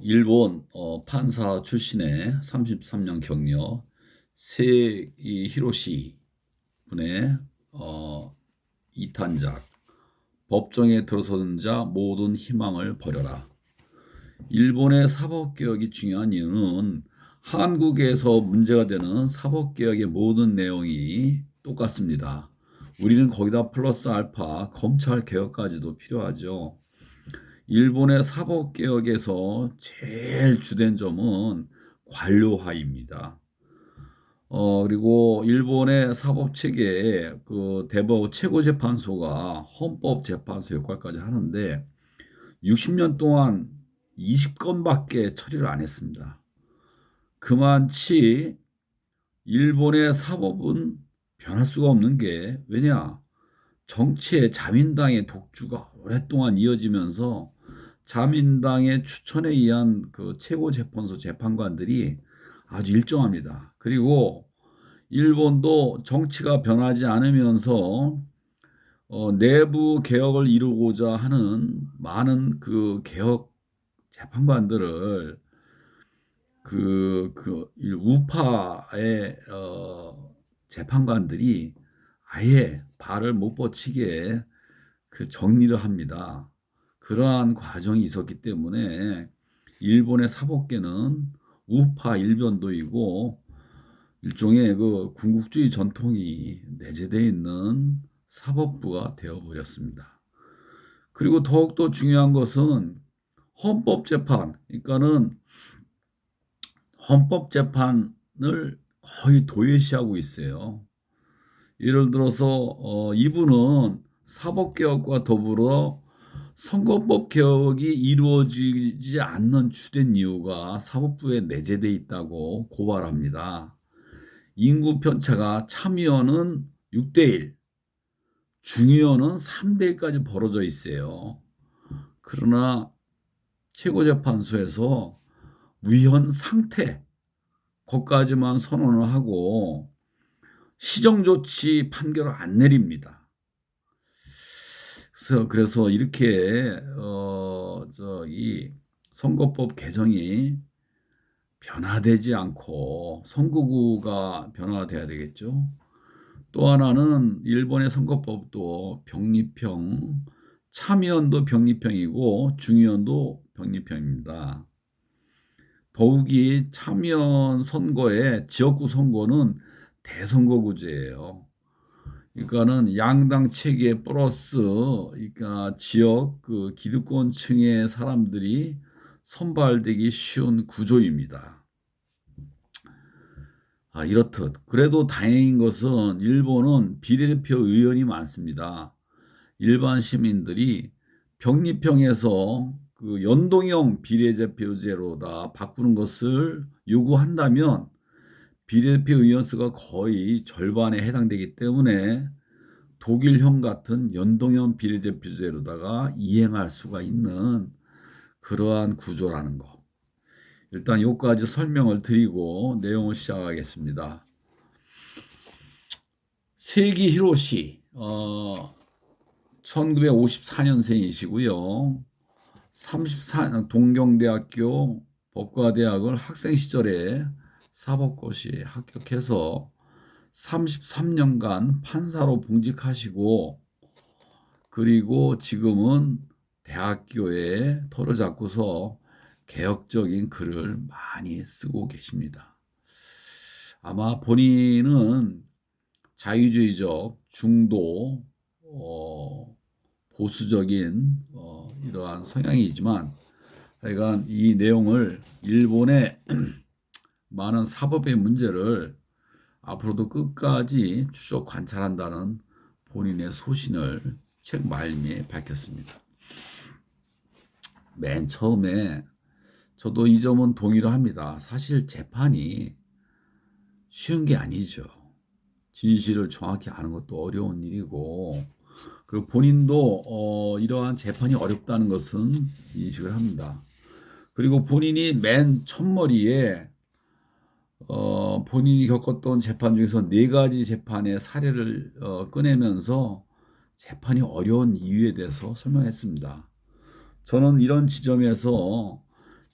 일본 판사 출신의 33년 경력 세이 히로시 분의 이탄작 법정에 들어서는 자 모든 희망을 버려라. 일본의 사법개혁이 중요한 이유는 한국에서 문제가 되는 사법개혁의 모든 내용이 똑같습니다. 우리는 거기다 플러스 알파 검찰개혁까지도 필요하죠. 일본의 사법개혁에서 제일 주된 점은 관료화입니다. 그리고 일본의 사법체계에 그 대법원 최고재판소가 헌법재판소 역할까지 하는데 60년 동안 20건밖에 처리를 안 했습니다. 그만치 일본의 사법은 변할 수가 없는 게 왜냐? 정치의 자민당의 독주가 오랫동안 이어지면서 자민당의 추천에 의한 그 최고재판소 재판관들이 아주 일정합니다. 그리고 일본도 정치가 변하지 않으면서 내부 개혁을 이루고자 하는 많은 그 개혁 재판관들을 우파의 재판관들이 아예 발을 못 뻗치게 그 정리를 합니다. 그러한 과정이 있었기 때문에 일본의 사법계는 우파 일변도이고 일종의 그 군국주의 전통이 내재되어 있는 사법부가 되어버렸습니다. 그리고 더욱더 중요한 것은 헌법재판, 그러니까는 헌법재판을 거의 도외시하고 있어요. 예를 들어서 이분은 사법개혁과 더불어 선거법 개혁이 이루어지지 않는 주된 이유가 사법부에 내재되어 있다고 고발합니다. 인구 편차가 참의원은 6대1, 중의원은 3대1까지 벌어져 있어요. 그러나 최고재판소에서 위헌 상태, 거기까지만 선언을 하고 시정조치 판결을 안 내립니다. 그래서 이렇게 이 선거법 개정이 변화되지 않고 선거구가 변화돼야 되겠죠. 또 하나는 일본의 선거법도 병립형, 참의원도 병립형이고 중의원도 병립형입니다. 더욱이 참의원 선거에 지역구 선거는 대선거구제예요. 그러니까는 양당 체계 플러스 그러니까 지역 그 기득권층의 사람들이 선발되기 쉬운 구조입니다. 이렇듯 그래도 다행인 것은 일본은 비례대표 의원이 많습니다. 일반 시민들이 병립형에서 그 연동형 비례대표제로다 바꾸는 것을 요구한다면 비례대표 의원 수가 거의 절반에 해당되기 때문에 독일형 같은 연동형 비례대표제로다가 이행할 수가 있는 그러한 구조라는 거. 일단 여기까지 설명을 드리고 내용을 시작하겠습니다. 세기 히로시 1954년생이시고요. 34년 동경대학교 법과대학을 학생 시절에 사법고시 합격해서 33년간 판사로 봉직하시고 그리고 지금은 대학교에 터를 잡고서 개혁적인 글을 많이 쓰고 계십니다. 아마 본인은 자유주의적 중도 보수적인 이러한 성향이지만 하여간 이 내용을 일본의 많은 사법의 문제를 앞으로도 끝까지 추적 관찰한다는 본인의 소신을 책 말미에 밝혔습니다. 맨 처음에 저도 이 점은 동의를 합니다. 사실 재판이 쉬운 게 아니죠. 진실을 정확히 아는 것도 어려운 일이고 그리고 본인도 이러한 재판이 어렵다는 것은 인식을 합니다. 그리고 본인이 맨 첫머리에 본인이 겪었던 재판 중에서 4가지 재판의 사례를 꺼내면서 재판이 어려운 이유에 대해서 설명했습니다. 저는 이런 지점에서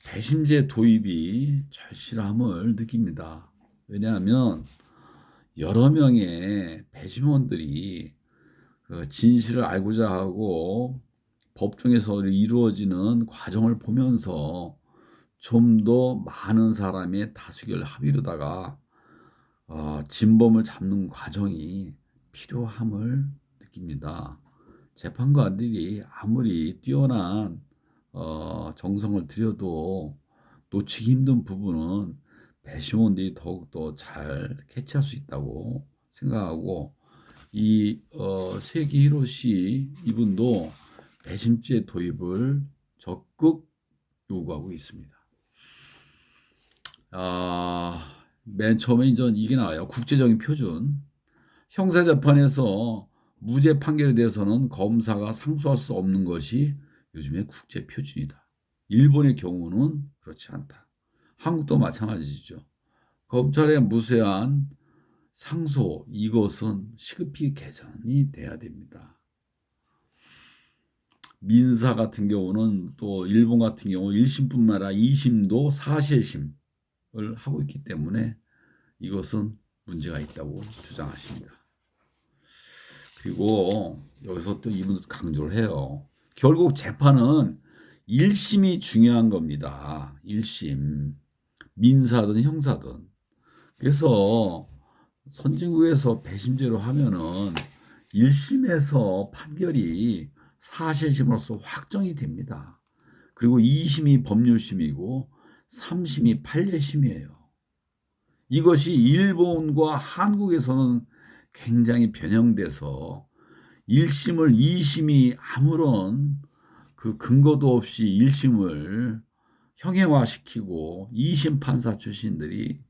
배심제 도입이 절실함을 느낍니다. 왜냐하면 여러 명의 배심원들이 그 진실을 알고자 하고 법정에서 이루어지는 과정을 보면서 좀 더 많은 사람의 다수결 합의로다가 진범을 잡는 과정이 필요함을 느낍니다. 재판관들이 아무리 뛰어난 정성을 들여도 놓치기 힘든 부분은 배심원들이 더욱더 잘 캐치할 수 있다고 생각하고 이 세기 히로시 이분도 배심제 도입을 적극 요구하고 있습니다. 맨 처음에 이게 나와요. 국제적인 표준. 형사재판에서 무죄 판결에 대해서는 검사가 상소할 수 없는 것이 요즘의 국제 표준이다. 일본의 경우는 그렇지 않다. 한국도 마찬가지죠. 검찰의 무세한 상소, 이것은 시급히 개선이 돼야 됩니다. 민사 같은 경우는 또 일본 같은 경우 1심뿐만 아니라 2심도 사실심을 하고 있기 때문에 이것은 문제가 있다고 주장하십니다. 그리고 여기서 또 이분 강조를 해요. 결국 재판은 1심이 중요한 겁니다. 1심. 민사든 형사든. 그래서 선진국에서 배심제로 하면은 1심에서 판결이 사실심으로서 확정이 됩니다. 그리고 2심이 법률심이고 3심이 판례심이에요. 이것이 일본과 한국에서는 굉장히 변형돼서 1심을 2심이 아무런 그 근거도 없이 1심을 형해화시키고 2심 판사 출신들이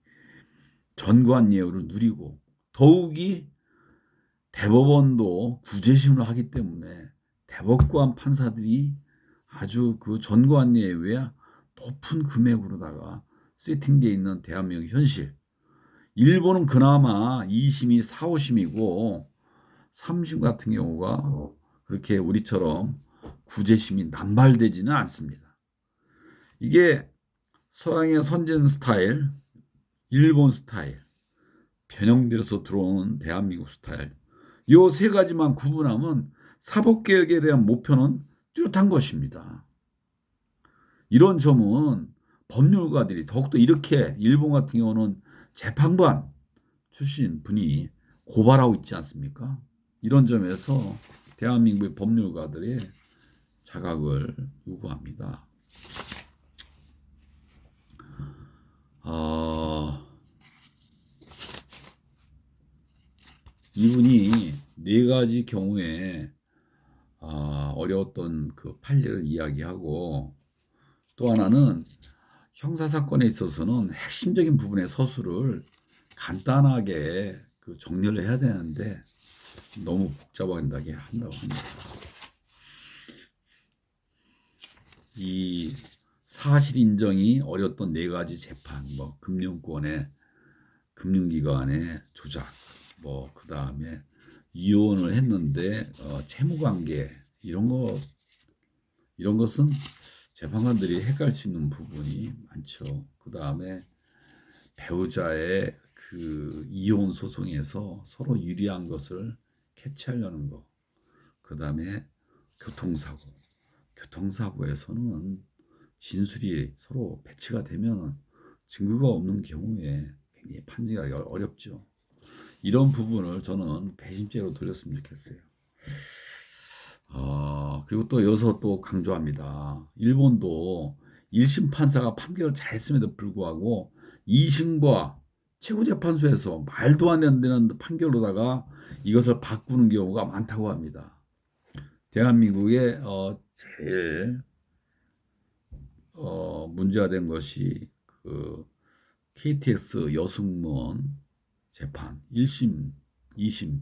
전관 예우를 누리고 더욱이 대법원도 구제심을 하기 때문에 대법관 판사들이 아주 그 전관 예우에 높은 금액으로다가 세팅되어 있는 대한민국 현실. 일본은 그나마 2심이 4, 5심이고 3심 같은 경우가 그렇게 우리처럼 구제심이 남발되지는 않습니다. 이게 서양의 선진 스타일, 일본 스타일, 변형되어서 들어오는 대한민국 스타일, 요 세 가지만 구분하면 사법개혁에 대한 목표는 뚜렷한 것입니다. 이런 점은 법률가들이 더욱더 이렇게 일본 같은 경우는 재판관 출신 분이 고발하고 있지 않습니까? 이런 점에서 대한민국의 법률가들의 자각을 요구합니다. 이분이 네 가지 경우에 어려웠던 그 판례를 이야기하고 또 하나는 형사사건에 있어서는 핵심적인 부분의 서술을 간단하게 그 정리를 해야 되는데 너무 복잡하게 한다고 합니다. 이 사실 인정이 어려웠던 네 가지 재판, 뭐 금융권의 금융기관의 조작, 뭐 그 다음에 이혼을 했는데 채무관계 이런 것은 재판관들이 헷갈릴 수 있는 부분이 많죠. 그 다음에 배우자의 그 이혼 소송에서 서로 유리한 것을 캐치하려는 거. 그 다음에 교통사고에서는 진술이 서로 배치가 되면 증거가 없는 경우에 굉장히 판정하기 어렵죠. 이런 부분을 저는 배심제로 돌렸으면 좋겠어요. 그리고 또 여기서 또 강조합니다. 일본도 1심 판사가 판결을 잘했음에도 불구하고 2심과 최고재판소에서 말도 안 되는 판결로다가 이것을 바꾸는 경우가 많다고 합니다. 대한민국의 제일 문제가 된 것이 그 KTX 여승무원 재판 1심, 2심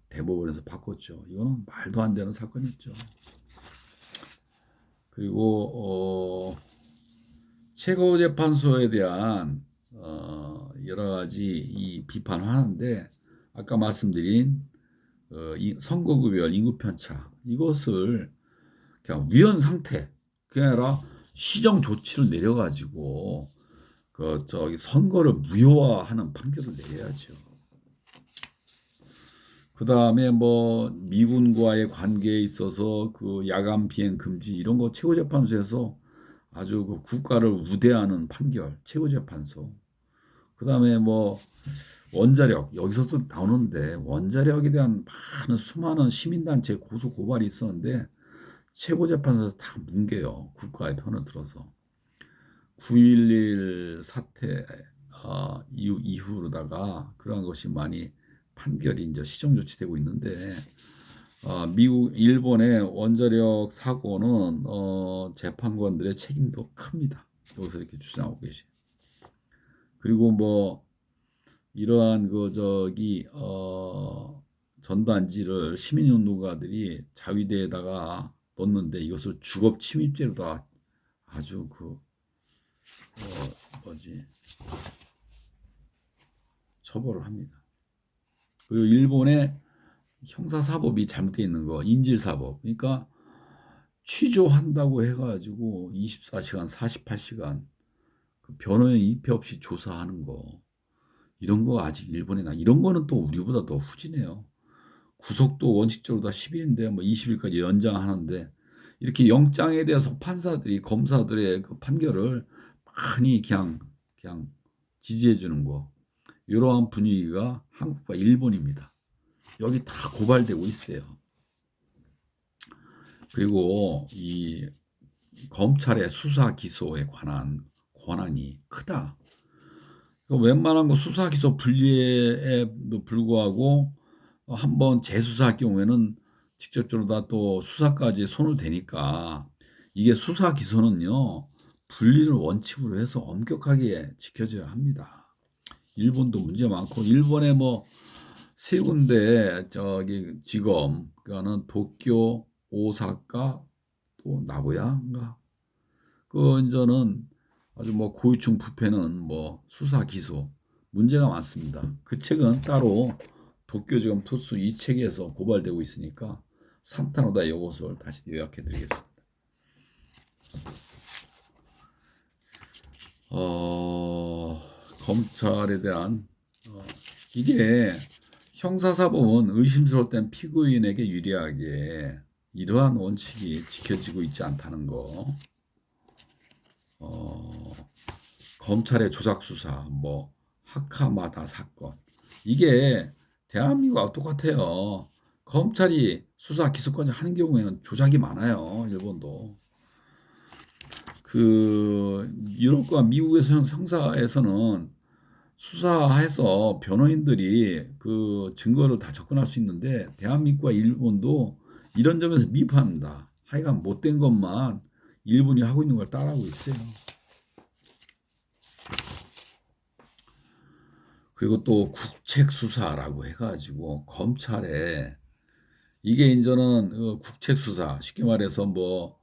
대법원에서 바꿨죠. 이거는 말도 안 되는 사건이었죠. 그리고 최고재판소에 대한 여러 가지 이 비판을 하는데 아까 말씀드린 선거구별 인구편차 이것을 그냥 위헌 상태 그게 아니라 시정 조치를 내려가지고 선거를 무효화하는 판결을 내려야죠. 그 다음에 뭐 미군과의 관계에 있어서 그 야간 비행 금지 이런 거 최고재판소에서 아주 그 국가를 우대하는 판결, 최고재판소. 그 다음에 뭐 원자력 여기서도 나오는데 원자력에 대한 많은 수많은 시민단체 고소 고발이 있었는데 최고재판소에서 다 뭉개요. 국가의 편을 들어서. 9.11 사태 이후로다가 그런 것이 많이 판결이 이제 시정 조치되고 있는데 일본의 원자력 사고는 재판관들의 책임도 큽니다. 여기서 이렇게 주장하고 계시. 그리고 뭐 이러한 전단지를 시민운동가들이 자위대에다가 넣는데 이것을 주겁 침입죄로다 아주 처벌을 합니다. 그리고 일본의 형사사법이 잘못되어 있는 거, 인질사법. 그러니까 취조한다고 해가지고 24시간, 48시간 그 변호인 입회 없이 조사하는 거. 이런 거 아직 일본에나 이런 거는 또 우리보다 더 후지네요. 구속도 원칙적으로 다 10일인데 뭐 20일까지 연장하는데 이렇게 영장에 대해서 판사들이 검사들의 그 판결을 많이 그냥 지지해 주는 거. 이러한 분위기가 한국과 일본입니다. 여기 다 고발되고 있어요. 그리고 이 검찰의 수사 기소에 관한 권한이 크다. 웬만한 거 수사 기소 분리에도 불구하고 한번 재수사할 경우에는 직접적으로 다 또 수사까지 손을 대니까 이게 수사 기소는요 분리를 원칙으로 해서 엄격하게 지켜져야 합니다. 일본도 문제 많고 일본에 뭐 세 군데 지검 그거는 도쿄, 오사카 또 나고야인가 그 이제는 아주 뭐 고위층 부패는 뭐 수사 기소 문제가 많습니다. 그 책은 따로 도쿄지검 투수 이 책에서 고발되고 있으니까 3탄호다 이것을 다시 요약해 드리겠습니다. 검찰에 대한 이게 형사사법은 의심스러울 땐 피고인에게 유리하게 이러한 원칙이 지켜지고 있지 않다는 거. 검찰의 조작수사, 뭐 하카마다 사건 이게 대한민국과 똑같아요. 검찰이 수사 기소까지 하는 경우에는 조작이 많아요. 일본도. 그 유럽과 미국에서 형사에서는 수사해서 변호인들이 그 증거를 다 접근할 수 있는데 대한민국과 일본도 이런 점에서 미흡합니다. 하여간 못된 것만 일본이 하고 있는 걸 따라하고 있어요. 그리고 또 국책수사라고 해가지고 검찰에 이게 이제는 국책수사 쉽게 말해서 뭐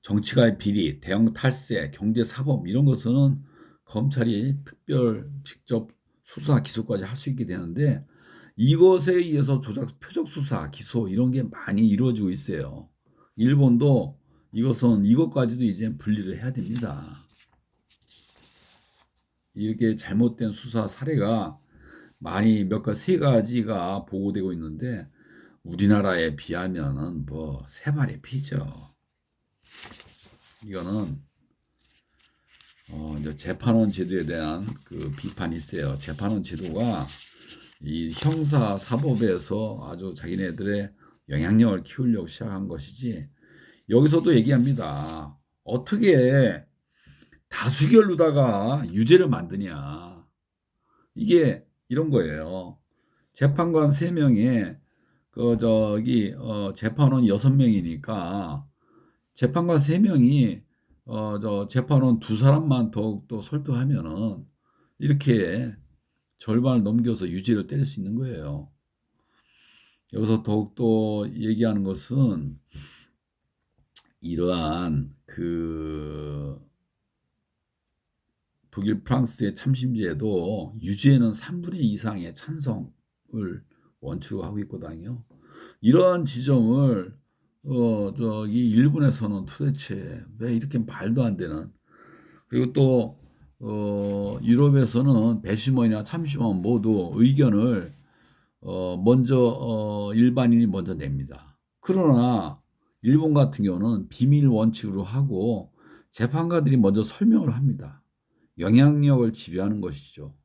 정치가의 비리, 대형 탈세, 경제사범 이런 것은 검찰이 특별 직접 수사 기소까지 할 수 있게 되는데 이것에 의해서 조작 표적 수사 기소 이런 게 많이 이루어지고 있어요. 일본도 이것까지도 이제 분리를 해야 됩니다. 이렇게 잘못된 수사 사례가 많이 세 가지가 보고되고 있는데 우리나라에 비하면은 뭐 세 발의 피죠. 이거는 이제 재판원 제도에 대한 그 비판이 있어요. 재판원 제도가 이 형사 사법에서 아주 자기네들의 영향력을 키우려고 시작한 것이지 여기서도 얘기합니다. 어떻게 다수결로다가 유죄를 만드냐. 이게 이런 거예요. 재판관 3명에 재판원 6명이니까 재판관 3명이 재판원 2사람만 더욱더 설득하면은 이렇게 절반을 넘겨서 유죄를 때릴 수 있는 거예요. 여기서 더욱더 얘기하는 것은 이러한 독일, 프랑스의 참심제도 유죄는 3분의 2 이상의 찬성을 원칙으로 하고 있거든요. 이러한 지점을 저기 일본에서는 도대체 왜 이렇게 말도 안 되는, 그리고 또 유럽에서는 배심원이나 참심원 모두 의견을 먼저 일반인이 먼저 냅니다. 그러나 일본 같은 경우는 비밀 원칙으로 하고 재판관들이 먼저 설명을 합니다. 영향력을 지배하는 것이죠.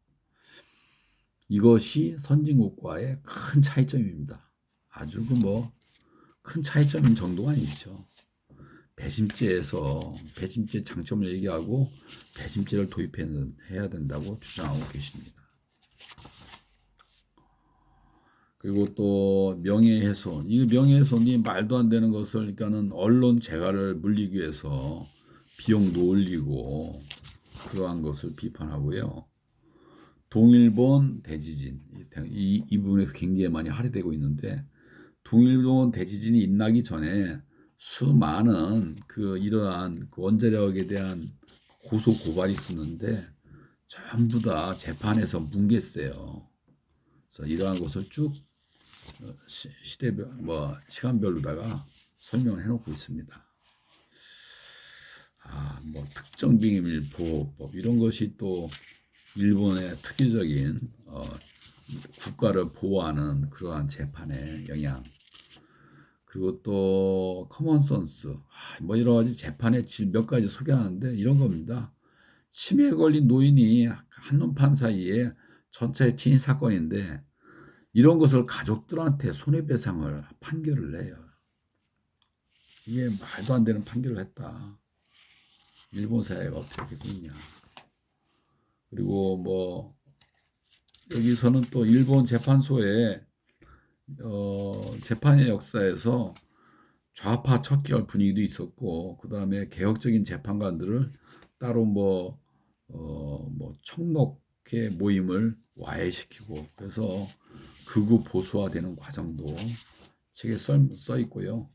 이것이 선진국과의 큰 차이점입니다. 아주 큰 차이점인 정도가 아니죠. 배심죄 장점을 얘기하고 배심죄를 도입해야 된다고 주장하고 계십니다. 그리고 또 명예훼손, 이 명예훼손이 말도 안 되는 것을, 그러니까는 언론 재갈을 물리기 위해서 비용도 올리고 그러한 것을 비판하고요. 동일본 대지진, 이 부분에서 굉장히 많이 할애되고 있는데, 동일본 대지진이 일어나기 전에 수많은 이러한 원자력에 대한 고소 고발이 있었는데 전부 다 재판에서 뭉갰어요. 그래서 이러한 것을 쭉 시간별로다가 설명을 해놓고 있습니다. 특정 비밀 보호법 이런 것이 또 일본의 특유적인 국가를 보호하는 그러한 재판의 영향. 그리고 또 커먼센스, 여러 가지 재판의 질 몇 가지 소개하는데 이런 겁니다. 치매에 걸린 노인이 한눈판 사이에 전차에 치인 사건인데 이런 것을 가족들한테 손해배상을 판결을 내요. 이게 말도 안 되는 판결을 했다. 일본 사회가 어떻게 되고 있냐. 그리고 여기서는 또 일본 재판소에 재판의 역사에서 좌파 척결 분위기도 있었고, 그 다음에 개혁적인 재판관들을 따로 청록회 모임을 와해시키고, 그래서 극우 보수화되는 과정도 책에 써 있고요.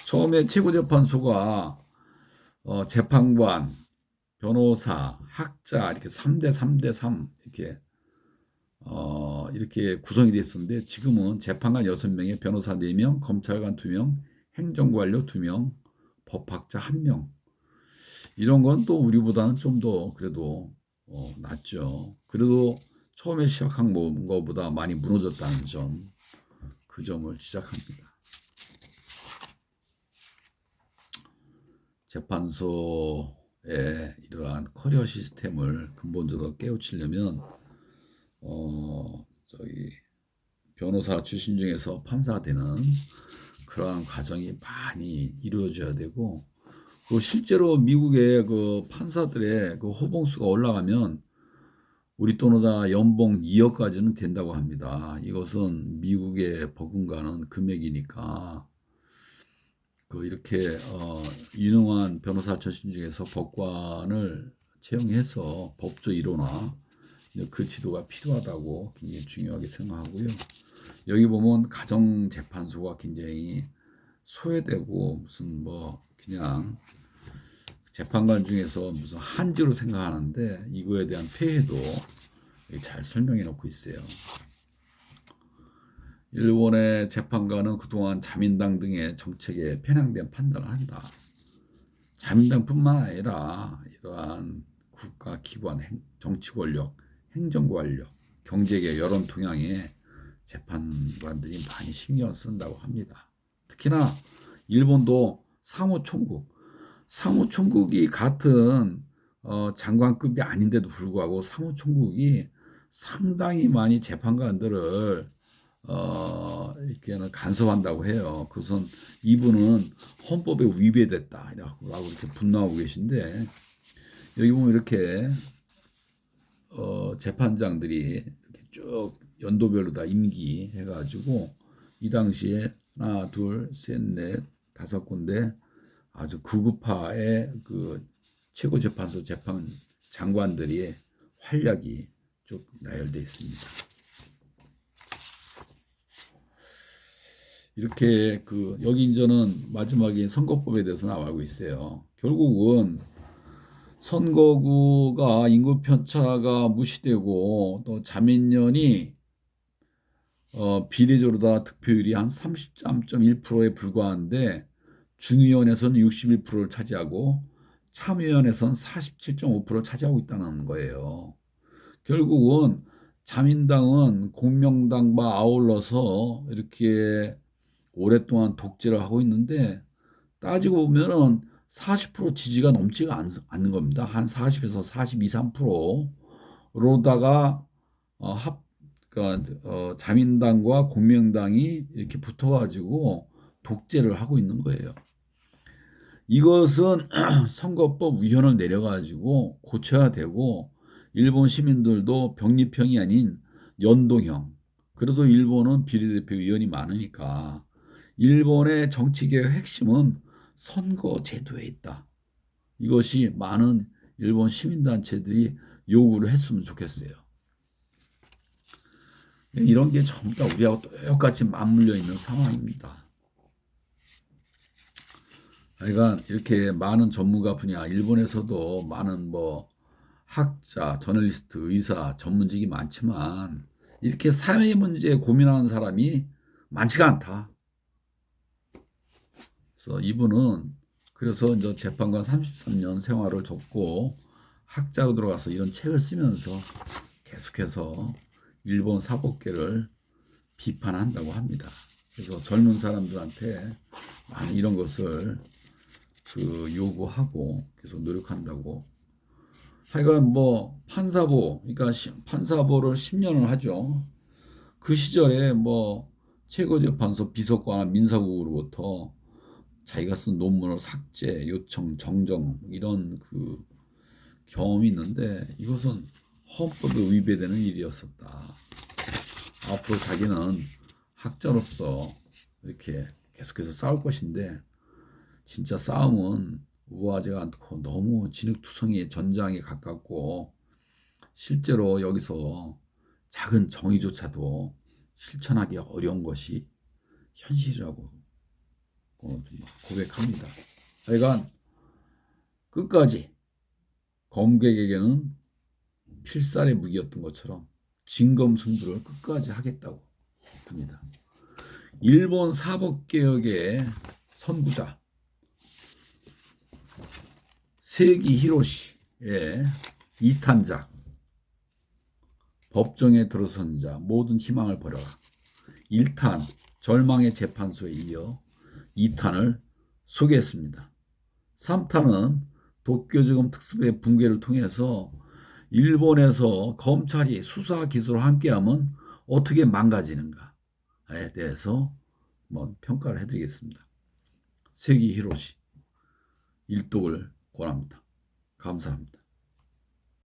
처음에 최고재판소가 재판관, 변호사, 학자 이렇게 3대 3대 3 이렇게 구성이 됐었는데 지금은 재판관 6명에 변호사 4명, 검찰관 2명, 행정관료 2명, 법학자 1명. 이런 건 또 우리보다는 좀 더 그래도 낫죠. 그래도 처음에 시작한 것보다 많이 무너졌다는 점, 그 점을 지적합니다. 재판소의 이러한 커리어 시스템을 근본적으로 깨우치려면 변호사 출신 중에서 판사가 되는 그러한 과정이 많이 이루어져야 되고, 그 실제로 미국의 판사들의 호봉수가 올라가면 우리 돈으로 연봉 2억까지는 된다고 합니다. 이것은 미국에 버금가는 금액이니까 이렇게 유능한 변호사 출신 중에서 법관을 채용해서 법조 1호나 그 지도가 필요하다고 굉장히 중요하게 생각하고요. 여기 보면 가정재판소가 굉장히 소외되고 무슨 그냥 재판관 중에서 무슨 한지로 생각하는데 이거에 대한 폐해도 잘 설명해 놓고 있어요. 일본의 재판관은 그동안 자민당 등의 정책에 편향된 판단을 한다. 자민당뿐만 아니라 이러한 국가기관, 정치 권력, 행정 권력, 경제계 여론 동향에 재판관들이 많이 신경을 쓴다고 합니다. 특히나 일본도 사무총국이 같은 장관급이 아닌데도 불구하고 사무총국이 상당히 많이 재판관들을 이렇게는 간섭한다고 해요. 그것은 이분은 헌법에 위배됐다라고 이렇게 분노하고 계신데, 여기 보면 이렇게 재판장들이 이렇게 쭉 연도별로 다 임기 해가지고 이 당시에 하나, 둘, 셋, 넷, 5군데 아주 극우파의 최고재판소 재판 장관들이 활약이 쭉 나열되어 있습니다. 이렇게 여기 이제는 마지막에 선거법에 대해서 나오고 있어요. 결국은 선거구가 인구 편차가 무시되고 또 자민련이 비례적으로 다 득표율이 한 33.1%에 불과한데 중의원에서는 61%를 차지하고 참의원에서는 47.5%를 차지하고 있다는 거예요. 결국은 자민당은 공명당과 아울러서 이렇게 오랫동안 독재를 하고 있는데 따지고 보면은 40% 지지가 넘지가 않는 겁니다. 한 40에서 42, 3%로다가 그러니까 자민당과 공명당이 이렇게 붙어가지고 독재를 하고 있는 거예요. 이것은 선거법 위헌을 내려가지고 고쳐야 되고 일본 시민들도 병립형이 아닌 연동형. 그래도 일본은 비례대표 의원이 많으니까 일본의 정치개혁 핵심은 선거 제도에 있다. 이것이 많은 일본 시민단체들이 요구를 했으면 좋겠어요. 이런 게 전부 다 우리하고 똑같이 맞물려 있는 상황입니다. 그러니까 이렇게 많은 전문가 분야, 일본에서도 많은 뭐 학자, 저널리스트, 의사, 전문직이 많지만 이렇게 사회 문제에 고민하는 사람이 많지가 않다. 그래서 이분은 그래서 이제 재판관 33년 생활을 접고 학자로 들어가서 이런 책을 쓰면서 계속해서 일본 사법계를 비판한다고 합니다. 그래서 젊은 사람들한테 많은 이런 것을 요구하고 계속 노력한다고. 하여간 뭐 판사보, 그러니까 판사보를 10년을 하죠. 그 시절에 뭐 최고재판소 비서관 민사국으로부터 자기가 쓴 논문을 삭제, 요청, 정정 이런 경험이 있는데 이것은 헌법에 위배되는 일이었었다. 앞으로 자기는 학자로서 이렇게 계속해서 싸울 것인데 진짜 싸움은 우아하지가 않고 너무 진흙투성이의 전장에 가깝고 실제로 여기서 작은 정의조차도 실천하기 어려운 것이 현실이라고 고백합니다. 하여간 끝까지 검객에게는 필살의 무기였던 것처럼 진검승부를 끝까지 하겠다고 합니다. 일본 사법개혁의 선구자 세기 히로시의 2탄작 법정에 들어선 자 모든 희망을 버려라 1탄 절망의 재판소에 이어 2탄을 소개했습니다. 3탄은 도쿄지검 특수부의 붕괴를 통해서 일본에서 검찰이 수사 기술을 함께하면 어떻게 망가지는가에 대해서 한번 평가를 해드리겠습니다. 세기 히로시 일독을 권합니다. 감사합니다.